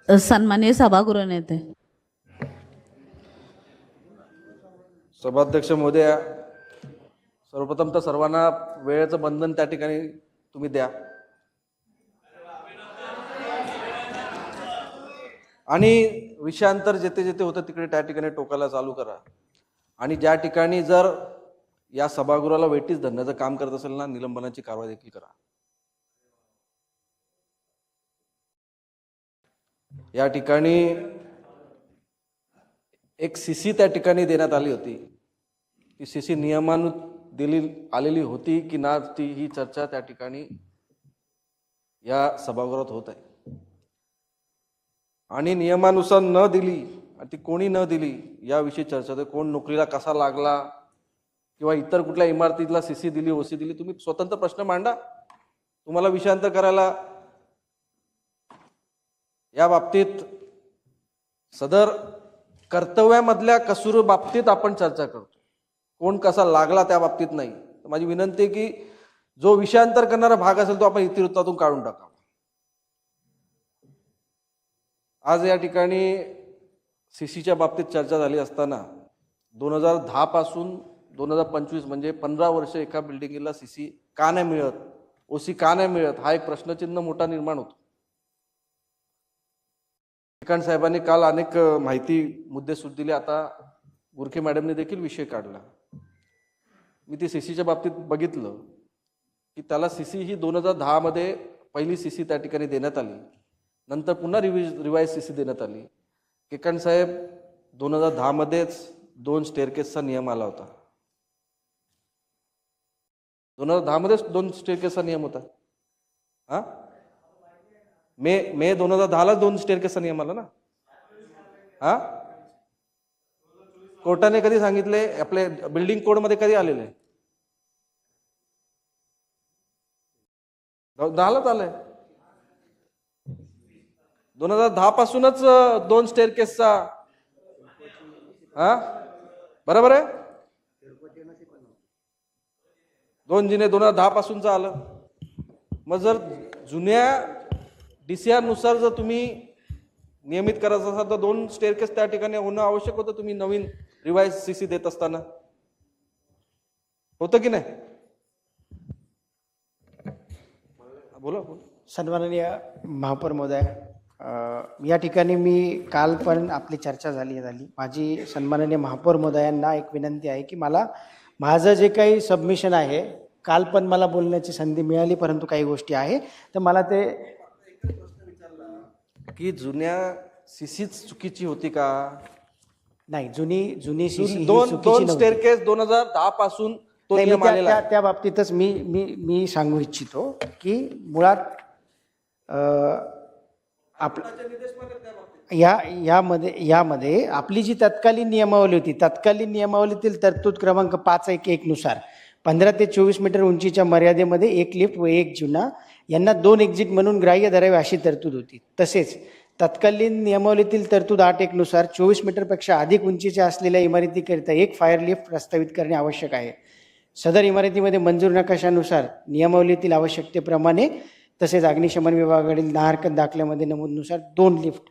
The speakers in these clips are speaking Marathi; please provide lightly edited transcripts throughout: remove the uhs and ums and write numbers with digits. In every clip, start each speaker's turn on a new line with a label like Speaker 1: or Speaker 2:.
Speaker 1: सन्माननीय सभागृह नेते,
Speaker 2: सभाध्यक्ष महोदय, सर्वप्रथम तर सर्वांना वेळेचं बंधन त्या ठिकाणी तुम्ही द्या आणि विषयांतर जेथे जेथे होतं तिकडे त्या ठिकाणी टोकाला चालू करा. आणि ज्या ठिकाणी जर या सभागृहाला वेठीस धरण्याचं काम करत असेल ना, निलंबनाची कारवाई देखील करा. या ठिकाणी एक सीसी त्या ठिकाणी देण्यात आली होती. ती सीसी नियमानुसार आलेली होती की ना, ती ही चर्चा त्या ठिकाणी या सभागृहात होत आहे. आणि नियमानुसार न दिली, ती कोणी न दिली याविषयी चर्चा होते. कोण नोकरीला कसा लागला किंवा इतर कुठल्या इमारतीला सीसी दिली, ओसी दिली, तुम्ही स्वतंत्र प्रश्न मांडा. तुम्हाला विषयांतर करायला या बाबतीत सदर कर्तव्यामधल्या कसूर बाबतीत आपण चर्चा करतो, कोण कसा लागला त्या बाबतीत नाही. तर माझी विनंती आहे की जो विषयांतर करणारा भाग असेल तो आपण इतिवृत्तातून काढून टाकावा. आज या ठिकाणी सीसीच्या बाबतीत चर्चा झाली असताना 2010 पासून 2025 म्हणजे 15 वर्ष एका बिल्डिंगला सीसी का नाही मिळत, ओसी का नाही मिळत, हा एक प्रश्नचिन्ह मोठा निर्माण होतो. केकांत साहेबांनी काल अनेक माहिती मुद्दे सुद्धा दिले. आता गुरखे मॅडमने देखील विषय काढला. मी ती सीसीच्या बाबतीत बघितलं की त्याला सीसी ही 2010 मध्ये पहिली सीसी त्या ठिकाणी देण्यात आली, नंतर पुन्हा रिवाइज सीसी देण्यात आली. केकांत साहेब 2010 मध्येच 2 स्टेअरकेसचा नियम आला होता. 2010 मध्येच 2 स्टेअरकेसचा नियम होता. हा, मे 2010 ला 2 स्टेअरकेसचा नियम आला ना. हा, कोर्टाने कधी सांगितले, आपले बिल्डिंग कोड मध्ये कधी आलेले? 10लाच आलंय. 2010 पासूनच 2 स्टेअरकेसचा. हा, बरोबर आहे. 2 जिने 2010 पासूनच आलं. मग जर जुन्या DCR नुसार जर तुम्ही नियमित करायचं असाल तर 2 स्टेअरकेस त्या ठिकाणी होणं आवश्यक होतं. तुम्ही नवीन रिवाइज सीसी देत असताना होतं की नाही? बोला.
Speaker 3: सन्माननीय महापौर महोदय, या ठिकाणी मी काल पण आपली चर्चा झाली. माझी सन्माननीय महापौर महोदयांना एक विनंती आहे की मला माझं जे काही सबमिशन आहे, काल पण मला बोलण्याची संधी मिळाली, परंतु काही गोष्टी आहे तर मला ते
Speaker 2: की जुन्या सीसीच चुकीची होती का?
Speaker 3: नाही, जुनी सीसी
Speaker 2: 2 स्टेअरकेस 2010 पासून तो नियम आलेला आहे.
Speaker 3: त्या बाबतीतच मी सांगू इच्छितो की मुळात यामध्ये आपली जी तत्कालीन नियमावली होती, तत्कालीन नियमावलीतील तरतूद क्रमांक 511 नुसार 15 ते 24 मीटर उंचीच्या मर्यादेमध्ये 1 लिफ्ट व 1 जिना यांना 2 एक्झिट म्हणून ग्राह्य धरावे अशी तरतूद होती. तसेच तत्कालीन नियमावलीतील तरतूद 8.1 नुसार 24 मीटरपेक्षा अधिक उंचीच्या असलेल्या इमारतीकरिता 1 फायर लिफ्ट प्रस्तावित करणे आवश्यक आहे. सदर इमारतीमध्ये मंजूर नकाशानुसार नियमावलीतील आवश्यकतेप्रमाणे तसेच अग्निशमन विभागाकडील नाहरकत दाखल्यामध्ये नमूदनुसार 2 लिफ्ट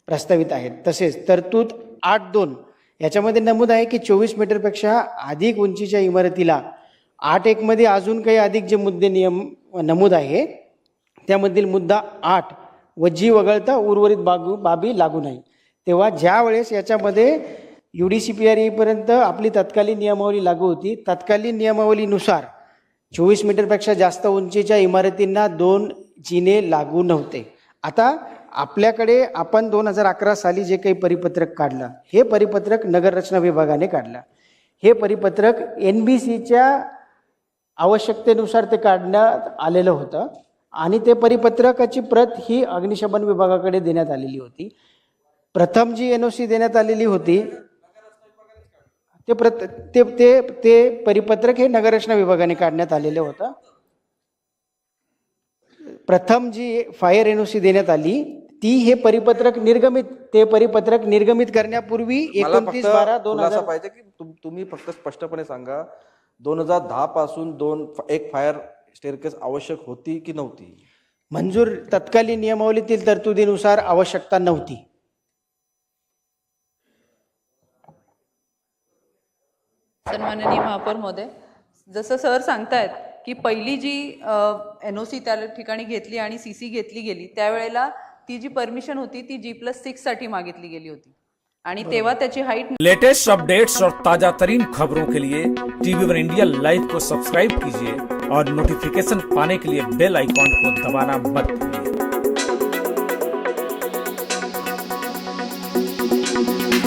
Speaker 3: प्रस्तावित आहेत. तसेच तरतूद 8.2 याच्यामध्ये नमूद आहे की 24 मीटरपेक्षा अधिक उंचीच्या इमारतीला 8.1 मध्ये अजून काही अधिक जे मुद्दे नियम नमूद आहे त्यामधील मुद्दा 8 व जी वगळता उर्वरित बाबी लागू नाही. तेव्हा ज्या वेळेस याच्यामध्ये UDCPR येईपर्यंत आपली तत्कालीन नियमावली लागू होती. तत्कालीन नियमावलीनुसार 24 मीटरपेक्षा जास्त उंचीच्या इमारतींना 2 जिने लागू नव्हते. आता आपल्याकडे आपण 2011 साली जे काही परिपत्रक काढलं, हे परिपत्रक नगररचना विभागाने काढलं. हे परिपत्रक NBCच्या आवश्यकतेनुसार ते काढण्यात आलेलं होतं आणि ते परिपत्रकाची प्रत ही अग्निशमन विभागाकडे देण्यात आलेली होती. प्रथम जी NOC देण्यात आलेली होती ते परिपत्रक हे नगररचना विभागाने काढण्यात आलेलं होतं. प्रथम जी फायर NOC देण्यात आली ती हे परिपत्रक निर्गमित करण्यापूर्वी 29/12/2000
Speaker 2: पाहिजे की तुम्ही फक्त स्पष्टपणे सांगा, 2010 पासून 1 फायर स्टेअरकेस आवश्यक होती की नव्हती?
Speaker 3: मंजूर तत्कालीन नियमावलीतील तरतुदीनुसार आवश्यकता नव्हती.
Speaker 1: सन्माननीय महापौर महोदय, जसं सर सांगतायत की पहिली जी NOC त्या ठिकाणी घेतली आणि CC घेतली गेली त्यावेळेला ती जी परमिशन होती ती G+6 साठी मागितली गेली होती आणि तेव्हा त्याची हाईट.
Speaker 4: लेटेस्ट अपडेट्स और ताजा तरीन खबरों के लिए TV1 इंडिया लाइव को सब्सक्राइब कीजिए और नोटिफिकेशन पाने के लिए बेल आइकॉन को दबाना मत भूलिए.